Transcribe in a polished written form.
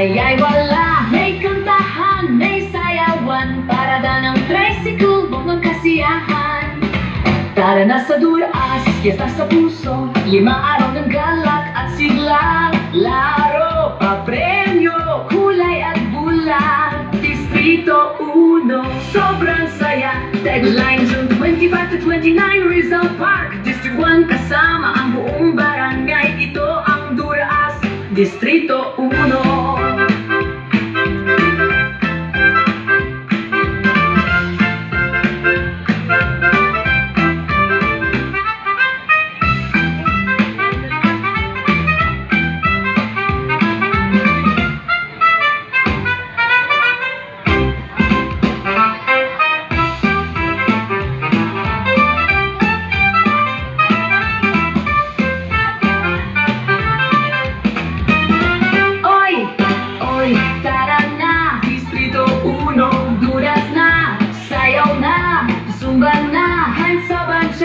Ay wala, may kantahan, may sayawan, parada ng tricycle, bonggang kasiyahan. Tara na sa Duraas, piyesta sa puso, 5 araw ng galak at sigla. Laro, papremyo, kulay at bulag, Distrito 1, sobrang saya. Deadline June 25 to 29, Rizal Park, District 1, kasama ang buong barangay. Ito ang Duraas, Distrito 1.